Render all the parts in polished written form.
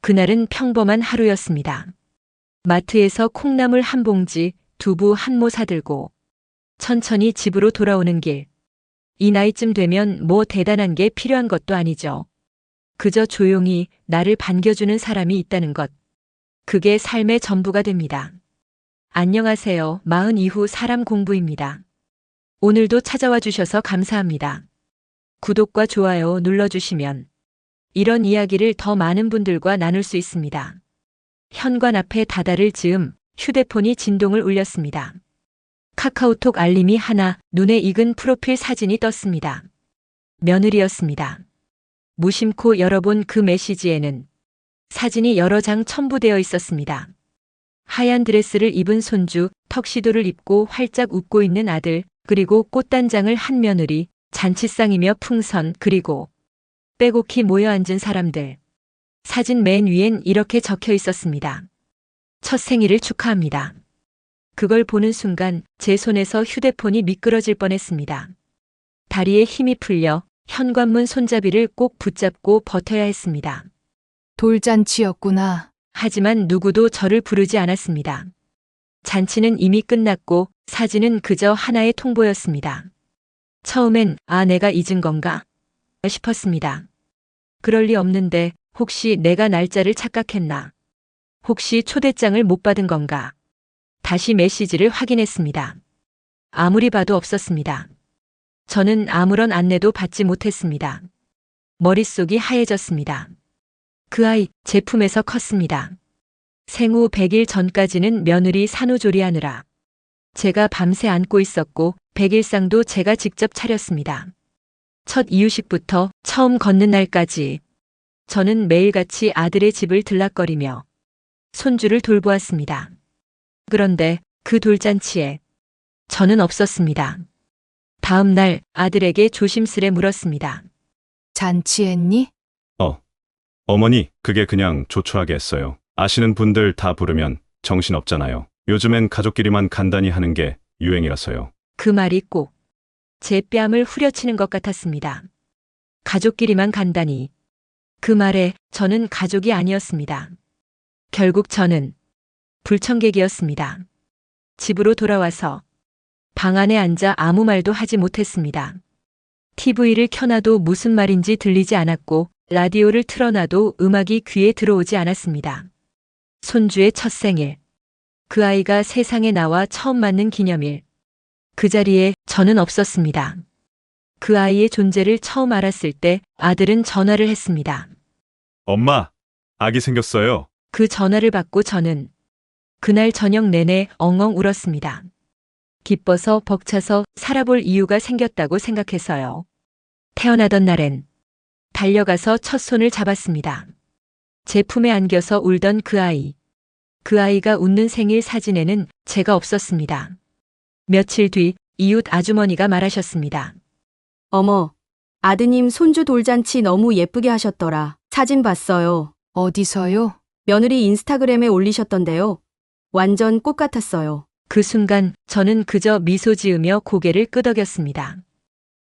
그날은 평범한 하루였습니다. 마트에서 콩나물 한 봉지, 두부 한 모 사들고 천천히 집으로 돌아오는 길. 이 나이쯤 되면 뭐 대단한 게 필요한 것도 아니죠. 그저 조용히 나를 반겨주는 사람이 있다는 것. 그게 삶의 전부가 됩니다. 안녕하세요. 40 이후 사람 공부입니다. 오늘도 찾아와 주셔서 감사합니다. 구독과 좋아요 눌러주시면 이런 이야기를 더 많은 분들과 나눌 수 있습니다. 현관 앞에 다다를 즈음 휴대폰이 진동을 울렸습니다. 카카오톡 알림이 하나, 눈에 익은 프로필 사진이 떴습니다. 며느리였습니다. 무심코 열어본 그 메시지에는 사진이 여러 장 첨부되어 있었습니다. 하얀 드레스를 입은 손주, 턱시도를 입고 활짝 웃고 있는 아들, 그리고 꽃단장을 한 며느리, 잔치상이며 풍선, 그리고 빼곡히 모여 앉은 사람들. 사진 맨 위엔 이렇게 적혀 있었습니다. 첫 생일을 축하합니다. 그걸 보는 순간 제 손에서 휴대폰이 미끄러질 뻔했습니다. 다리에 힘이 풀려 현관문 손잡이를 꼭 붙잡고 버텨야 했습니다. 돌잔치였구나. 하지만 누구도 저를 부르지 않았습니다. 잔치는 이미 끝났고 사진은 그저 하나의 통보였습니다. 처음엔 내가 잊은 건가 싶었습니다. 그럴 리 없는데 혹시 내가 날짜를 착각했나? 혹시 초대장을 못 받은 건가? 다시 메시지를 확인했습니다. 아무리 봐도 없었습니다. 저는 아무런 안내도 받지 못했습니다. 머릿속이 하얘졌습니다. 그 아이 제 품에서 컸습니다. 생후 100일 전까지는 며느리 산후조리하느라 제가 밤새 안고 있었고 100일상도 제가 직접 차렸습니다. 첫 이유식부터 처음 걷는 날까지 저는 매일같이 아들의 집을 들락거리며 손주를 돌보았습니다. 그런데 그 돌잔치에 저는 없었습니다. 다음 날 아들에게 조심스레 물었습니다. 잔치했니? 어머니, 그게 그냥 조촐하게 했어요. 아시는 분들 다 부르면 정신없잖아요. 요즘엔 가족끼리만 간단히 하는 게 유행이라서요. 그 말이 꼭 제 뺨을 후려치는 것 같았습니다. 가족끼리만 간단히. 그 말에 저는 가족이 아니었습니다. 결국 저는 불청객이었습니다. 집으로 돌아와서 방 안에 앉아 아무 말도 하지 못했습니다. TV를 켜놔도 무슨 말인지 들리지 않았고 라디오를 틀어놔도 음악이 귀에 들어오지 않았습니다. 손주의 첫 생일, 그 아이가 세상에 나와 처음 맞는 기념일, 그 자리에 저는 없었습니다. 그 아이의 존재를 처음 알았을 때 아들은 전화를 했습니다. 엄마, 아기 생겼어요. 그 전화를 받고 저는 그날 저녁 내내 엉엉 울었습니다. 기뻐서 벅차서 살아볼 이유가 생겼다고 생각해서요. 태어나던 날엔 달려가서 첫 손을 잡았습니다. 제 품에 안겨서 울던 그 아이. 그 아이가 웃는 생일 사진에는 제가 없었습니다. 며칠 뒤 이웃 아주머니가 말하셨습니다. 어머, 아드님 손주 돌잔치 너무 예쁘게 하셨더라. 사진 봤어요. 어디서요? 며느리 인스타그램에 올리셨던데요. 완전 꽃 같았어요. 그 순간 저는 그저 미소 지으며 고개를 끄덕였습니다.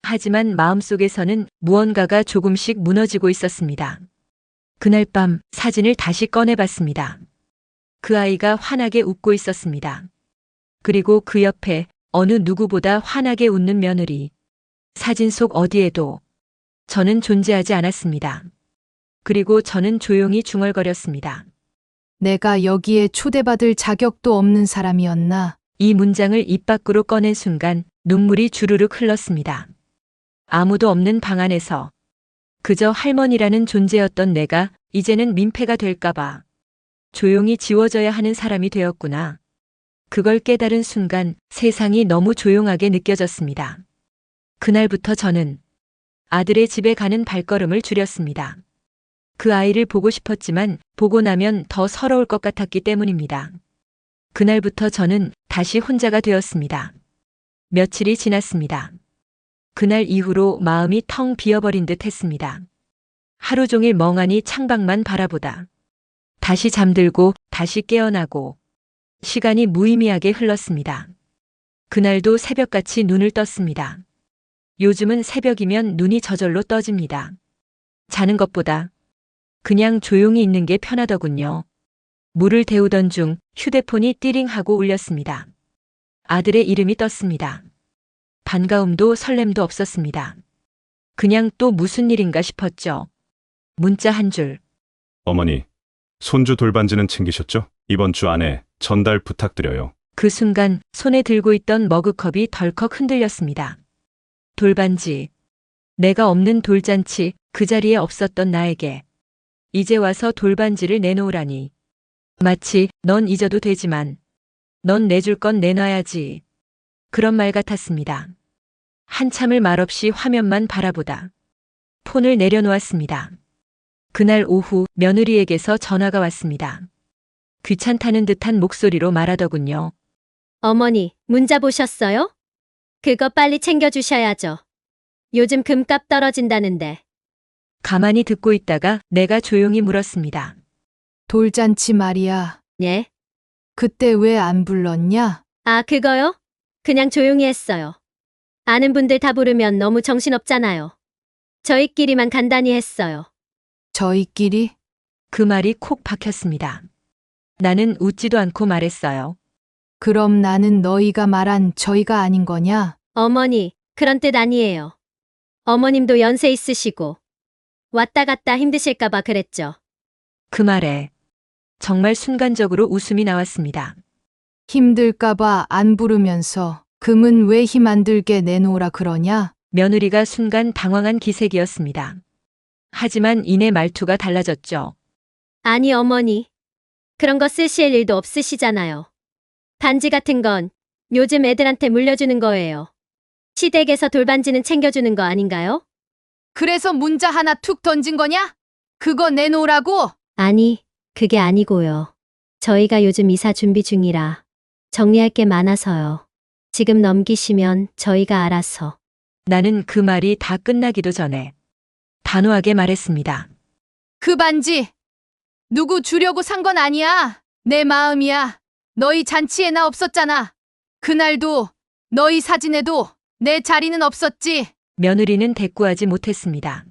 하지만 마음속에서는 무언가가 조금씩 무너지고 있었습니다. 그날 밤 사진을 다시 꺼내봤습니다. 그 아이가 환하게 웃고 있었습니다. 그리고 그 옆에 어느 누구보다 환하게 웃는 며느리. 사진 속 어디에도 저는 존재하지 않았습니다. 그리고 저는 조용히 중얼거렸습니다. 내가 여기에 초대받을 자격도 없는 사람이었나? 이 문장을 입 밖으로 꺼낸 순간 눈물이 주르륵 흘렀습니다. 아무도 없는 방 안에서 그저 할머니라는 존재였던 내가 이제는 민폐가 될까봐 조용히 지워져야 하는 사람이 되었구나. 그걸 깨달은 순간 세상이 너무 조용하게 느껴졌습니다. 그날부터 저는 아들의 집에 가는 발걸음을 줄였습니다. 그 아이를 보고 싶었지만 보고 나면 더 서러울 것 같았기 때문입니다. 그날부터 저는 다시 혼자가 되었습니다. 며칠이 지났습니다. 그날 이후로 마음이 텅 비어버린 듯 했습니다. 하루 종일 멍하니 창밖만 바라보다 다시 잠들고 다시 깨어나고 시간이 무의미하게 흘렀습니다. 그날도 새벽같이 눈을 떴습니다. 요즘은 새벽이면 눈이 저절로 떠집니다. 자는 것보다 그냥 조용히 있는 게 편하더군요. 물을 데우던 중 휴대폰이 띠링하고 울렸습니다. 아들의 이름이 떴습니다. 반가움도 설렘도 없었습니다. 그냥 또 무슨 일인가 싶었죠. 문자 한 줄. 어머니, 손주 돌반지는 챙기셨죠? 이번 주 안에 전달 부탁드려요. 그 순간 손에 들고 있던 머그컵이 덜컥 흔들렸습니다. 돌반지. 내가 없는 돌잔치, 그 자리에 없었던 나에게 이제 와서 돌반지를 내놓으라니. 마치 넌 잊어도 되지만 넌 내줄 건 내놔야지. 그런 말 같았습니다. 한참을 말없이 화면만 바라보다 폰을 내려놓았습니다. 그날 오후 며느리에게서 전화가 왔습니다. 귀찮다는 듯한 목소리로 말하더군요. 어머니, 문자 보셨어요? 그거 빨리 챙겨주셔야죠. 요즘 금값 떨어진다는데. 가만히 듣고 있다가 내가 조용히 물었습니다. 돌잔치 말이야. 예? 그때 왜 안 불렀냐? 아, 그거요? 그냥 조용히 했어요. 아는 분들 다 부르면 너무 정신없잖아요. 저희끼리만 간단히 했어요. 저희끼리? 그 말이 콕 박혔습니다. 나는 웃지도 않고 말했어요. 그럼 나는 너희가 말한 저희가 아닌 거냐? 어머니, 그런 뜻 아니에요. 어머님도 연세 있으시고 왔다 갔다 힘드실까봐 그랬죠. 그 말에 정말 순간적으로 웃음이 나왔습니다. 힘들까봐 안 부르면서 금은 왜 힘 안 들게 내놓으라 그러냐? 며느리가 순간 당황한 기색이었습니다. 하지만 이내 말투가 달라졌죠. 아니, 어머니. 그런 거 쓰실 일도 없으시잖아요. 반지 같은 건 요즘 애들한테 물려주는 거예요. 시댁에서 돌반지는 챙겨주는 거 아닌가요? 그래서 문자 하나 툭 던진 거냐? 그거 내놓으라고? 아니, 그게 아니고요. 저희가 요즘 이사 준비 중이라 정리할 게 많아서요. 지금 넘기시면 저희가 알아서. 나는 그 말이 다 끝나기도 전에 단호하게 말했습니다. 그 반지 누구 주려고 산 건 아니야. 내 마음이야. 너희 잔치에 나 없었잖아. 그날도 너희 사진에도 내 자리는 없었지. 며느리는 대꾸하지 못했습니다.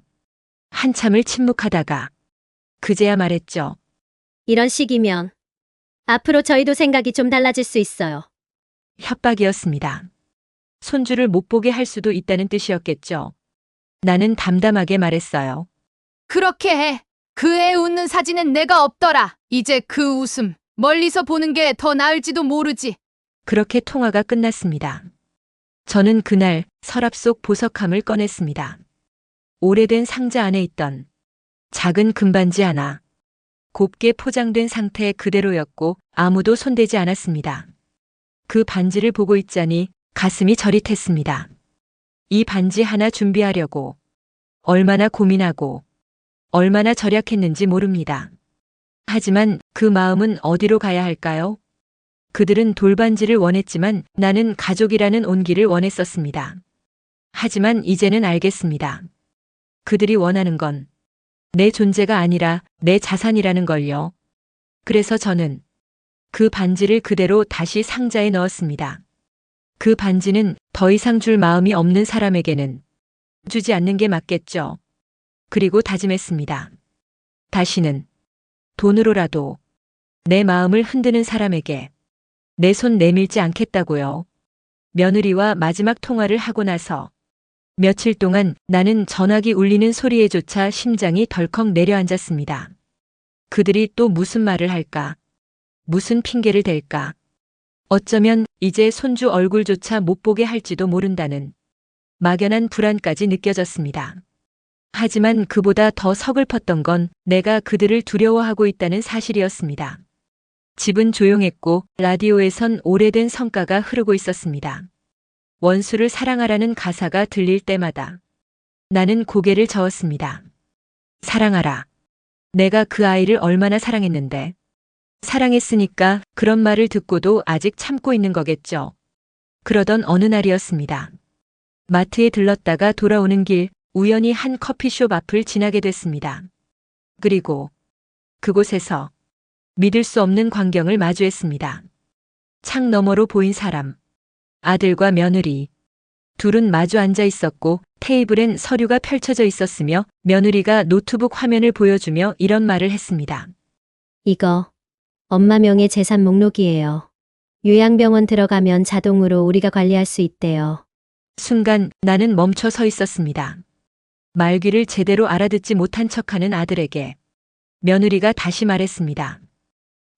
한참을 침묵하다가 그제야 말했죠. 이런 식이면 앞으로 저희도 생각이 좀 달라질 수 있어요. 협박이었습니다. 손주를 못 보게 할 수도 있다는 뜻이었겠죠. 나는 담담하게 말했어요. 그렇게 해. 그 애 웃는 사진은 내가 없더라. 이제 그 웃음 멀리서 보는 게 더 나을지도 모르지. 그렇게 통화가 끝났습니다. 저는 그날 서랍 속 보석함을 꺼냈습니다. 오래된 상자 안에 있던 작은 금반지 하나. 곱게 포장된 상태 그대로였고 아무도 손대지 않았습니다. 그 반지를 보고 있자니 가슴이 저릿했습니다. 이 반지 하나 준비하려고 얼마나 고민하고 얼마나 절약했는지 모릅니다. 하지만 그 마음은 어디로 가야 할까요? 그들은 돌반지를 원했지만 나는 가족이라는 온기를 원했었습니다. 하지만 이제는 알겠습니다. 그들이 원하는 건 내 존재가 아니라 내 자산이라는 걸요. 그래서 저는 그 반지를 그대로 다시 상자에 넣었습니다. 그 반지는 더 이상 줄 마음이 없는 사람에게는 주지 않는 게 맞겠죠. 그리고 다짐했습니다. 다시는 돈으로라도 내 마음을 흔드는 사람에게 내 손 내밀지 않겠다고요. 며느리와 마지막 통화를 하고 나서 며칠 동안 나는 전화기 울리는 소리에조차 심장이 덜컥 내려앉았습니다. 그들이 또 무슨 말을 할까? 무슨 핑계를 댈까? 어쩌면 이제 손주 얼굴조차 못 보게 할지도 모른다는 막연한 불안까지 느껴졌습니다. 하지만 그보다 더 서글펐던 건 내가 그들을 두려워하고 있다는 사실이었습니다. 집은 조용했고 라디오에선 오래된 성가가 흐르고 있었습니다. 원수를 사랑하라는 가사가 들릴 때마다 나는 고개를 저었습니다. 사랑하라. 내가 그 아이를 얼마나 사랑했는데. 사랑했으니까 그런 말을 듣고도 아직 참고 있는 거겠죠. 그러던 어느 날이었습니다. 마트에 들렀다가 돌아오는 길 우연히 한 커피숍 앞을 지나게 됐습니다. 그리고 그곳에서 믿을 수 없는 광경을 마주했습니다. 창 너머로 보인 사람. 아들과 며느리. 둘은 마주 앉아 있었고 테이블엔 서류가 펼쳐져 있었으며 며느리가 노트북 화면을 보여주며 이런 말을 했습니다. 이거 엄마 명의 재산 목록이에요. 요양병원 들어가면 자동으로 우리가 관리할 수 있대요. 순간 나는 멈춰 서 있었습니다. 말귀를 제대로 알아듣지 못한 척하는 아들에게 며느리가 다시 말했습니다.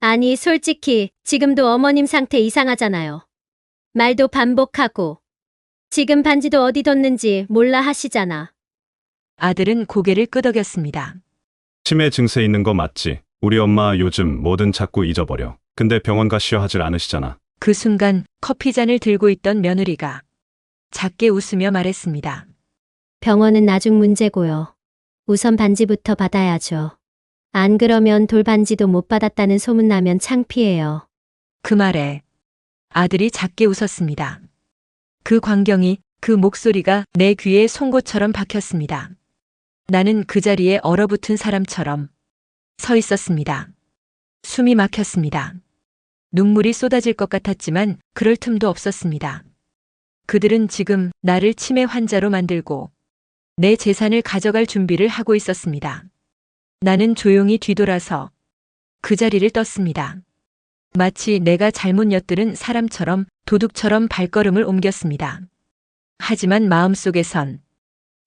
아니, 솔직히 지금도 어머님 상태 이상하잖아요. 말도 반복하고 지금 반지도 어디 뒀는지 몰라 하시잖아. 아들은 고개를 끄덕였습니다. 치매 증세 있는 거 맞지? 우리 엄마 요즘 뭐든 자꾸 잊어버려. 근데 병원 가시려 하질 않으시잖아. 그 순간 커피잔을 들고 있던 며느리가 작게 웃으며 말했습니다. 병원은 나중 문제고요. 우선 반지부터 받아야죠. 안 그러면 돌반지도 못 받았다는 소문나면 창피해요. 그 말에 아들이 작게 웃었습니다. 그 광경이, 그 목소리가 내 귀에 송곳처럼 박혔습니다. 나는 그 자리에 얼어붙은 사람처럼 서 있었습니다. 숨이 막혔습니다. 눈물이 쏟아질 것 같았지만 그럴 틈도 없었습니다. 그들은 지금 나를 치매 환자로 만들고 내 재산을 가져갈 준비를 하고 있었습니다. 나는 조용히 뒤돌아서 그 자리를 떴습니다. 마치 내가 잘못 엿들은 사람처럼 도둑처럼 발걸음을 옮겼습니다. 하지만 마음속에선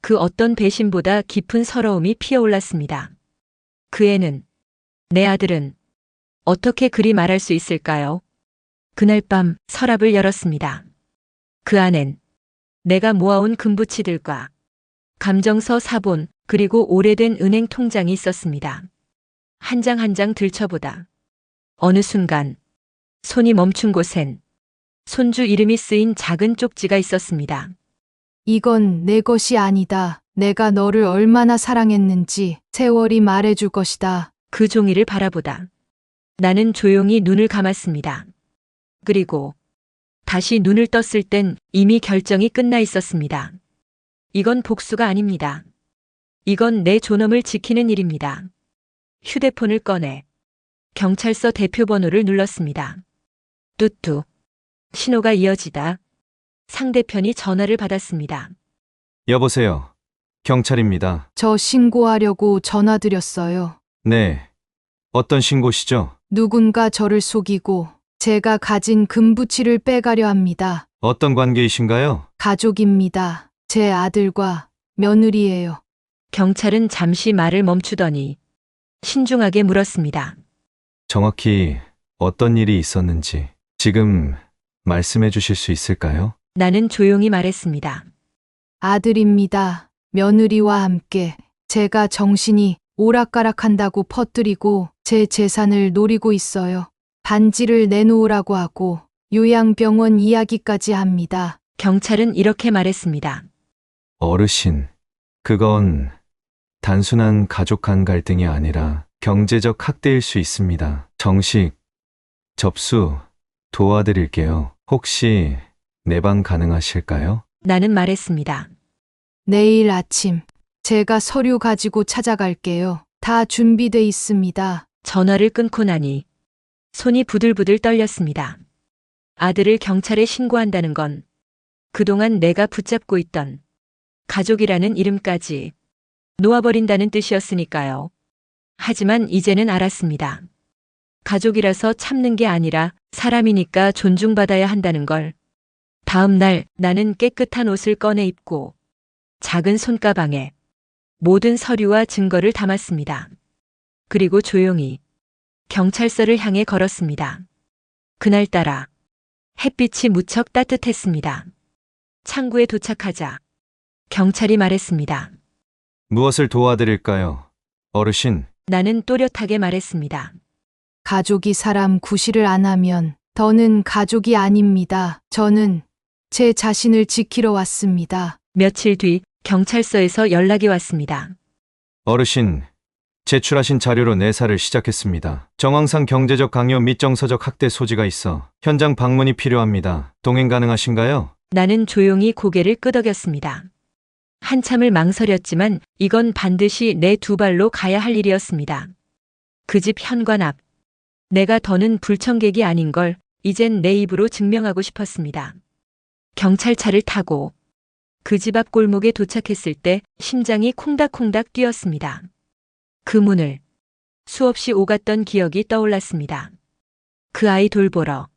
그 어떤 배신보다 깊은 서러움이 피어올랐습니다. 그 애는, 내 아들은 어떻게 그리 말할 수 있을까요? 그날 밤 서랍을 열었습니다. 그 안엔 내가 모아온 금부치들과 감정서 사본 그리고 오래된 은행 통장이 있었습니다. 한 장 한 장 들춰보다 어느 순간 손이 멈춘 곳엔 손주 이름이 쓰인 작은 쪽지가 있었습니다. 이건 내 것이 아니다. 내가 너를 얼마나 사랑했는지 세월이 말해줄 것이다. 그 종이를 바라보다 나는 조용히 눈을 감았습니다. 그리고 다시 눈을 떴을 땐 이미 결정이 끝나 있었습니다. 이건 복수가 아닙니다. 이건 내 존엄을 지키는 일입니다. 휴대폰을 꺼내 경찰서 대표번호를 눌렀습니다. 뚜뚜. 신호가 이어지다 상대편이 전화를 받았습니다. 여보세요. 경찰입니다. 저 신고하려고 전화드렸어요. 네. 어떤 신고시죠? 누군가 저를 속이고 제가 가진 금부치를 빼가려 합니다. 어떤 관계이신가요? 가족입니다. 제 아들과 며느리예요. 경찰은 잠시 말을 멈추더니 신중하게 물었습니다. 정확히 어떤 일이 있었는지 지금 말씀해 주실 수 있을까요? 나는 조용히 말했습니다. 아들입니다. 며느리와 함께 제가 정신이 오락가락한다고 퍼뜨리고 제 재산을 노리고 있어요. 반지를 내놓으라고 하고 요양병원 이야기까지 합니다. 경찰은 이렇게 말했습니다. 어르신, 그건 단순한 가족 간 갈등이 아니라 경제적 학대일 수 있습니다. 정식 접수 도와드릴게요. 혹시 내방 가능하실까요? 나는 말했습니다. 내일 아침 제가 서류 가지고 찾아갈게요. 다 준비돼 있습니다. 전화를 끊고 나니 손이 부들부들 떨렸습니다. 아들을 경찰에 신고한다는 건 그동안 내가 붙잡고 있던 가족이라는 이름까지 놓아버린다는 뜻이었으니까요. 하지만 이제는 알았습니다. 가족이라서 참는 게 아니라 사람이니까 존중받아야 한다는 걸. 다음 날 나는 깨끗한 옷을 꺼내 입고 작은 손가방에 모든 서류와 증거를 담았습니다. 그리고 조용히 경찰서를 향해 걸었습니다. 그날따라 햇빛이 무척 따뜻했습니다. 창구에 도착하자 경찰이 말했습니다. 무엇을 도와드릴까요? 어르신, 나는 또렷하게 말했습니다. 가족이 사람 구실을 안 하면 더는 가족이 아닙니다. 저는 제 자신을 지키러 왔습니다. 며칠 뒤 경찰서에서 연락이 왔습니다. 어르신, 제출하신 자료로 내사를 시작했습니다. 정황상 경제적 강요 및 정서적 학대 소지가 있어 현장 방문이 필요합니다. 동행 가능하신가요? 나는 조용히 고개를 끄덕였습니다. 한참을 망설였지만 이건 반드시 내 두 발로 가야 할 일이었습니다. 그 집 현관 앞. 내가 더는 불청객이 아닌 걸 이젠 내 입으로 증명하고 싶었습니다. 경찰차를 타고 그 집 앞 골목에 도착했을 때 심장이 콩닥콩닥 뛰었습니다. 그 문을 수없이 오갔던 기억이 떠올랐습니다. 그 아이 돌보러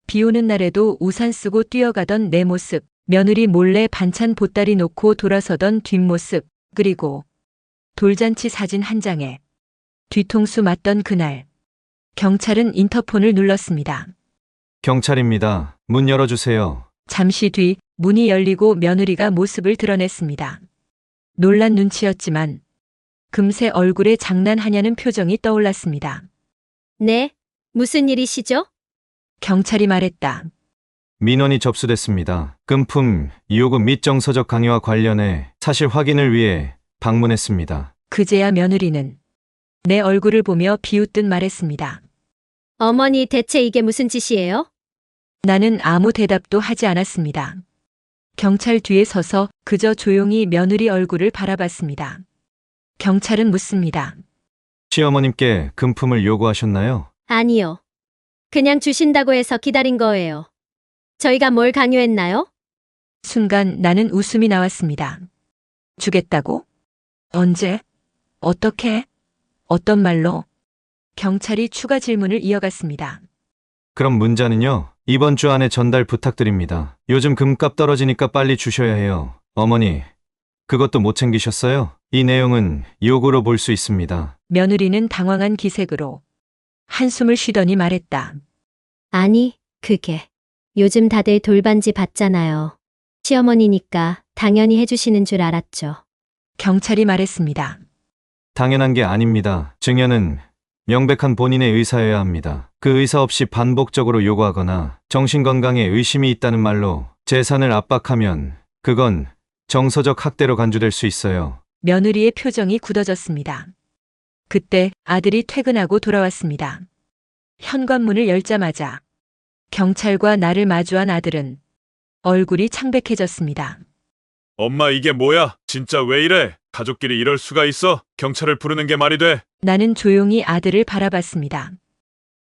비 오는 날에도 우산 쓰고 뛰어가던 내 모습, 며느리 몰래 반찬 보따리 놓고 돌아서던 뒷모습, 그리고 돌잔치 사진 한 장에 뒤통수 맞던 그날. 경찰은 인터폰을 눌렀습니다. 경찰입니다. 문 열어주세요. 잠시 뒤 문이 열리고 며느리가 모습을 드러냈습니다. 놀란 눈치였지만 금세 얼굴에 장난하냐는 표정이 떠올랐습니다. 네, 무슨 일이시죠? 경찰이 말했다. 민원이 접수됐습니다. 금품, 이호금 및 정서적 강요와 관련해 사실 확인을 위해 방문했습니다. 그제야 며느리는 내 얼굴을 보며 비웃듯 말했습니다. 어머니 대체 이게 무슨 짓이에요? 나는 아무 대답도 하지 않았습니다. 경찰 뒤에 서서 그저 조용히 며느리 얼굴을 바라봤습니다. 경찰은 묻습니다. 시어머님께 금품을 요구하셨나요? 아니요. 그냥 주신다고 해서 기다린 거예요. 저희가 뭘 강요했나요? 순간 나는 웃음이 나왔습니다. 주겠다고? 언제? 어떻게? 어떤 말로? 경찰이 추가 질문을 이어갔습니다. 그럼 문자는요? 이번 주 안에 전달 부탁드립니다. 요즘 금값 떨어지니까 빨리 주셔야 해요. 어머니, 그것도 못 챙기셨어요? 이 내용은 요구로 볼 수 있습니다. 며느리는 당황한 기색으로 한숨을 쉬더니 말했다. 아니, 그게. 요즘 다들 돌반지 받잖아요. 시어머니니까 당연히 해주시는 줄 알았죠. 경찰이 말했습니다. 당연한 게 아닙니다. 증여는 명백한 본인의 의사여야 합니다. 그 의사 없이 반복적으로 요구하거나 정신건강에 의심이 있다는 말로 재산을 압박하면 그건 정서적 학대로 간주될 수 있어요. 며느리의 표정이 굳어졌습니다. 그때 아들이 퇴근하고 돌아왔습니다. 현관문을 열자마자 경찰과 나를 마주한 아들은 얼굴이 창백해졌습니다. 엄마 이게 뭐야? 진짜 왜 이래? 가족끼리 이럴 수가 있어? 경찰을 부르는 게 말이 돼? 나는 조용히 아들을 바라봤습니다.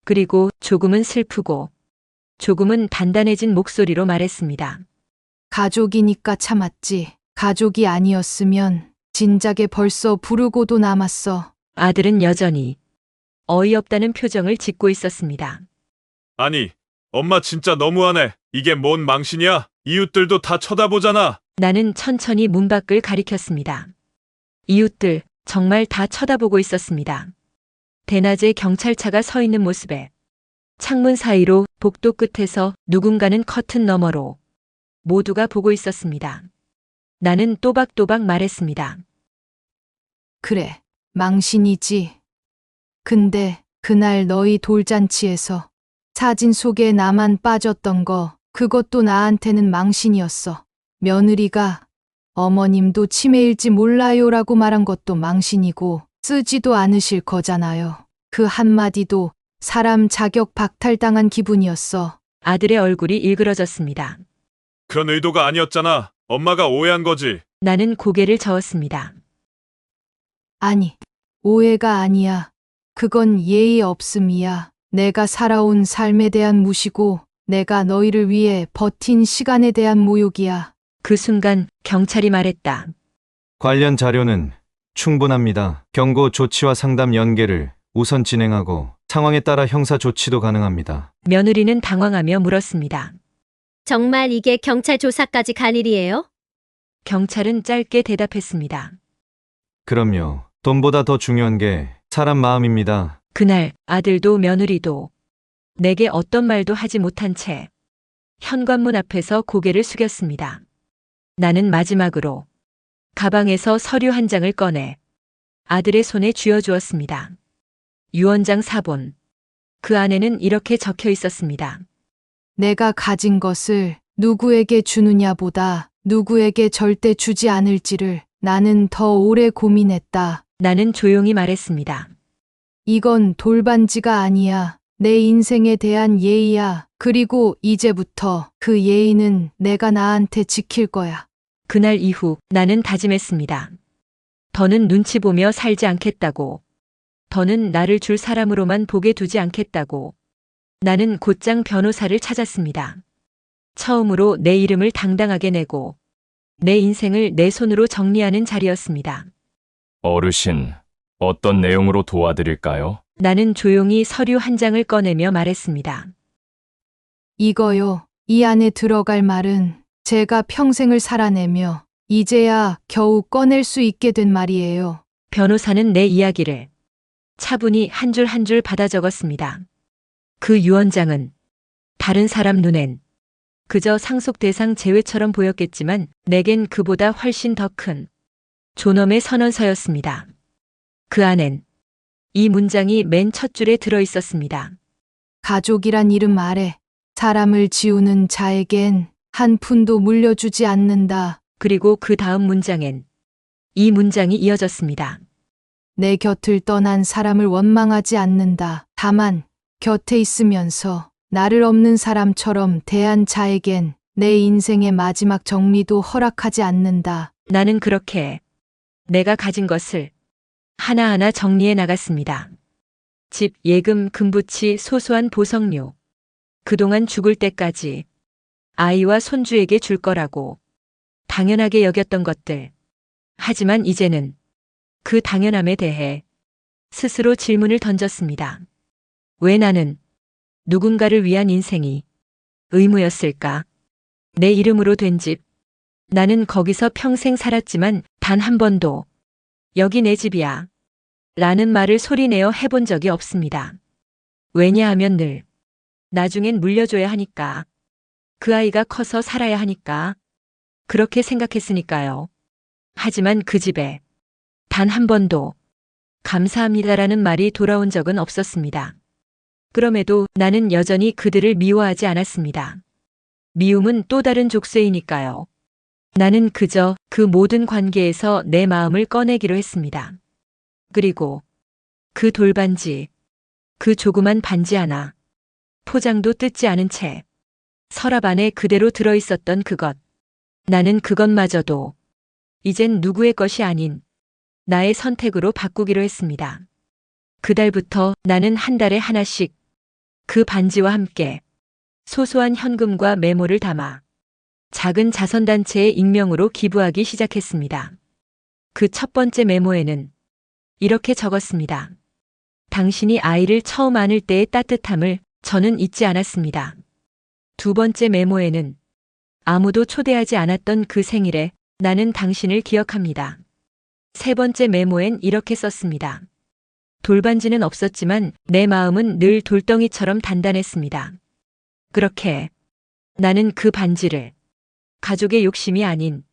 그리고 조금은 슬프고 조금은 단단해진 목소리로 말했습니다. 가족이니까 참았지. 가족이 아니었으면 진작에 벌써 부르고도 남았어. 아들은 여전히 어이없다는 표정을 짓고 있었습니다. 아니, 엄마 진짜 너무하네. 이게 뭔 망신이야? 이웃들도 다 쳐다보잖아. 나는 천천히 문 밖을 가리켰습니다. 이웃들 정말 다 쳐다보고 있었습니다. 대낮에 경찰차가 서 있는 모습에 창문 사이로 복도 끝에서 누군가는 커튼 너머로 모두가 보고 있었습니다. 나는 또박또박 말했습니다. 그래, 망신이지. 근데 그날 너희 돌잔치에서 사진 속에 나만 빠졌던 거, 그것도 나한테는 망신이었어. 며느리가 어머님도 치매일지 몰라요라고 말한 것도 망신이고 쓰지도 않으실 거잖아요. 그 한마디도 사람 자격 박탈당한 기분이었어. 아들의 얼굴이 일그러졌습니다. 그런 의도가 아니었잖아. 엄마가 오해한 거지. 나는 고개를 저었습니다. 아니, 오해가 아니야. 그건 예의 없음이야. 내가 살아온 삶에 대한 무시고 내가 너희를 위해 버틴 시간에 대한 모욕이야. 그 순간 경찰이 말했다. 관련 자료는 충분합니다. 경고 조치와 상담 연계를 우선 진행하고 상황에 따라 형사 조치도 가능합니다. 며느리는 당황하며 물었습니다. 정말 이게 경찰 조사까지 갈 일이에요? 경찰은 짧게 대답했습니다. 그럼요. 돈보다 더 중요한 게 사람 마음입니다. 그날 아들도 며느리도 내게 어떤 말도 하지 못한 채 현관문 앞에서 고개를 숙였습니다. 나는 마지막으로 가방에서 서류 한 장을 꺼내 아들의 손에 쥐어주었습니다. 유언장 사본. 그 안에는 이렇게 적혀 있었습니다. 내가 가진 것을 누구에게 주느냐보다 누구에게 절대 주지 않을지를 나는 더 오래 고민했다. 나는 조용히 말했습니다. 이건 돌반지가 아니야. 내 인생에 대한 예의야. 그리고 이제부터 그 예의는 내가 나한테 지킬 거야. 그날 이후 나는 다짐했습니다. 더는 눈치 보며 살지 않겠다고. 더는 나를 줄 사람으로만 보게 두지 않겠다고. 나는 곧장 변호사를 찾았습니다. 처음으로 내 이름을 당당하게 내고 내 인생을 내 손으로 정리하는 자리였습니다. 어르신, 어떤 내용으로 도와드릴까요? 나는 조용히 서류 한 장을 꺼내며 말했습니다. 이거요. 이 안에 들어갈 말은 제가 평생을 살아내며 이제야 겨우 꺼낼 수 있게 된 말이에요. 변호사는 내 이야기를 차분히 한 줄 한 줄 받아 적었습니다. 그 유언장은 다른 사람 눈엔 그저 상속 대상 제외처럼 보였겠지만 내겐 그보다 훨씬 더 큰 존엄의 선언서였습니다. 그 안엔 이 문장이 맨 첫 줄에 들어 있었습니다. 가족이란 이름 아래 사람을 지우는 자에겐 한 푼도 물려주지 않는다. 그리고 그 다음 문장엔 이 문장이 이어졌습니다. 내 곁을 떠난 사람을 원망하지 않는다. 다만 곁에 있으면서 나를 없는 사람처럼 대한 자에겐 내 인생의 마지막 정리도 허락하지 않는다. 나는 그렇게 내가 가진 것을 하나하나 정리해 나갔습니다. 집, 예금, 금부치, 소소한 보석료. 그동안 죽을 때까지 아이와 손주에게 줄 거라고 당연하게 여겼던 것들. 하지만 이제는 그 당연함에 대해 스스로 질문을 던졌습니다. 왜 나는 누군가를 위한 인생이 의무였을까? 내 이름으로 된 집. 나는 거기서 평생 살았지만 단 한 번도 여기 내 집이야 라는 말을 소리내어 해본 적이 없습니다. 왜냐하면 늘 나중엔 물려줘야 하니까. 그 아이가 커서 살아야 하니까. 그렇게 생각했으니까요. 하지만 그 집에 단 한 번도 감사합니다라는 말이 돌아온 적은 없었습니다. 그럼에도 나는 여전히 그들을 미워하지 않았습니다. 미움은 또 다른 족쇄이니까요. 나는 그저 그 모든 관계에서 내 마음을 꺼내기로 했습니다. 그리고 그 돌반지, 그 조그만 반지 하나, 포장도 뜯지 않은 채 서랍 안에 그대로 들어있었던 그것. 나는 그것마저도 이젠 누구의 것이 아닌 나의 선택으로 바꾸기로 했습니다. 그달부터 나는 한 달에 하나씩 그 반지와 함께 소소한 현금과 메모를 담아 작은 자선단체의 익명으로 기부하기 시작했습니다. 그 첫 번째 메모에는 이렇게 적었습니다. 당신이 아이를 처음 안을 때의 따뜻함을 저는 잊지 않았습니다. 두 번째 메모에는 아무도 초대하지 않았던 그 생일에 나는 당신을 기억합니다. 세 번째 메모엔 이렇게 썼습니다. 돌반지는 없었지만 내 마음은 늘 돌덩이처럼 단단했습니다. 그렇게 나는 그 반지를 가족의 욕심이 아닌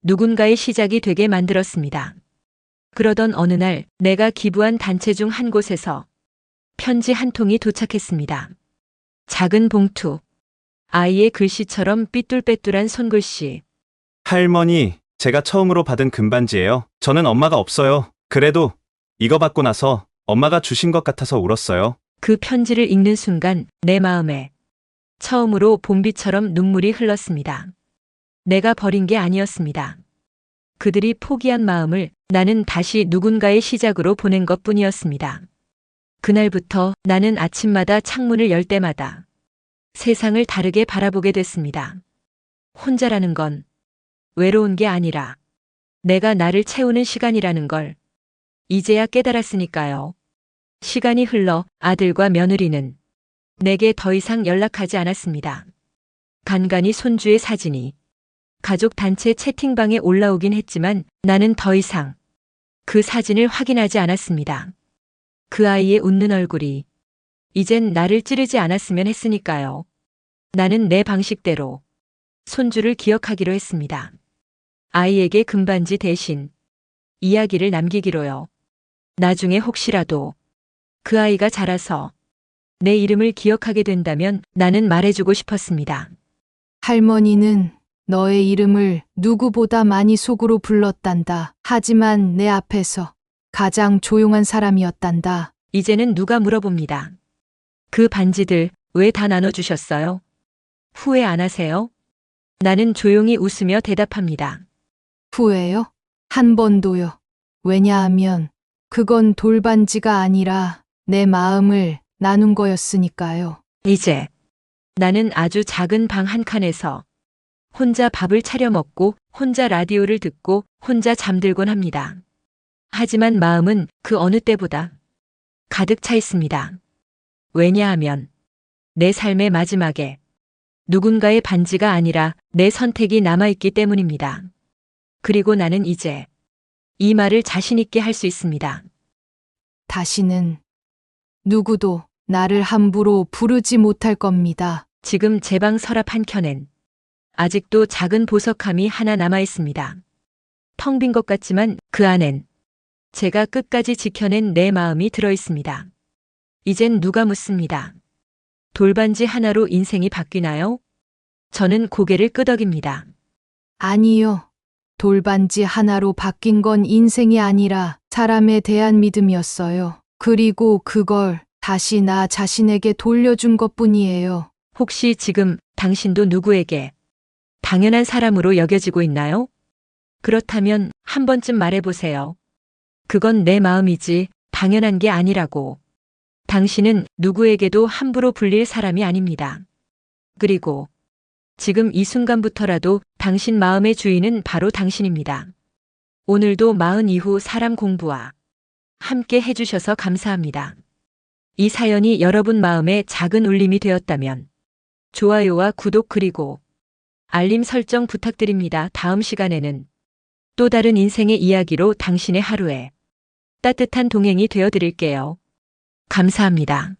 누군가의 시작이 되게 만들었습니다. 그러던 어느 날 내가 기부한 단체 중 한 곳에서 편지 한 통이 도착했습니다. 작은 봉투, 아이의 글씨처럼 삐뚤빼뚤한 손글씨. 할머니, 제가 처음으로 받은 금반지예요. 저는 엄마가 없어요. 그래도 이거 받고 나서 엄마가 주신 것 같아서 울었어요. 그 편지를 읽는 순간 내 마음에 처음으로 봄비처럼 눈물이 흘렀습니다. 내가 버린 게 아니었습니다. 그들이 포기한 마음을 나는 다시 누군가의 시작으로 보낸 것뿐이었습니다. 그날부터 나는 아침마다 창문을 열 때마다 세상을 다르게 바라보게 됐습니다. 혼자라는 건 외로운 게 아니라 내가 나를 채우는 시간이라는 걸 이제야 깨달았으니까요. 시간이 흘러 아들과 며느리는 내게 더 이상 연락하지 않았습니다. 간간히 손주의 사진이 가족 단체 채팅방에 올라오긴 했지만 나는 더 이상 그 사진을 확인하지 않았습니다. 그 아이의 웃는 얼굴이 이젠 나를 찌르지 않았으면 했으니까요. 나는 내 방식대로 손주를 기억하기로 했습니다. 아이에게 금반지 대신 이야기를 남기기로요. 나중에 혹시라도 그 아이가 자라서 내 이름을 기억하게 된다면 나는 말해주고 싶었습니다. 할머니는 너의 이름을 누구보다 많이 속으로 불렀단다. 하지만 내 앞에서 가장 조용한 사람이었단다. 이제는 누가 물어봅니다. 그 반지들 왜 다 나눠주셨어요? 후회 안 하세요? 나는 조용히 웃으며 대답합니다. 후회요? 한 번도요. 왜냐하면 그건 돌반지가 아니라 내 마음을 나눈 거였으니까요. 이제 나는 아주 작은 방 한 칸에서 혼자 밥을 차려 먹고 혼자 라디오를 듣고 혼자 잠들곤 합니다. 하지만 마음은 그 어느 때보다 가득 차 있습니다. 왜냐하면 내 삶의 마지막에 누군가의 반지가 아니라 내 선택이 남아있기 때문입니다. 그리고 나는 이제 이 말을 자신 있게 할 수 있습니다. 다시는 누구도 나를 함부로 부르지 못할 겁니다. 지금 제 방 서랍 한켠엔 아직도 작은 보석함이 하나 남아 있습니다. 텅 빈 것 같지만 그 안엔 제가 끝까지 지켜낸 내 마음이 들어 있습니다. 이젠 누가 묻습니다. 돌반지 하나로 인생이 바뀌나요? 저는 고개를 끄덕입니다. 아니요. 돌반지 하나로 바뀐 건 인생이 아니라 사람에 대한 믿음이었어요. 그리고 그걸 다시 나 자신에게 돌려준 것뿐이에요. 혹시 지금 당신도 누구에게 당연한 사람으로 여겨지고 있나요? 그렇다면 한 번쯤 말해보세요. 그건 내 마음이지 당연한 게 아니라고. 당신은 누구에게도 함부로 불릴 사람이 아닙니다. 그리고 지금 이 순간부터라도 당신 마음의 주인은 바로 당신입니다. 오늘도 마흔 이후 사람 공부와 함께 해주셔서 감사합니다. 이 사연이 여러분 마음에 작은 울림이 되었다면 좋아요와 구독 그리고 알림 설정 부탁드립니다. 다음 시간에는 또 다른 인생의 이야기로 당신의 하루에 따뜻한 동행이 되어 드릴게요. 감사합니다.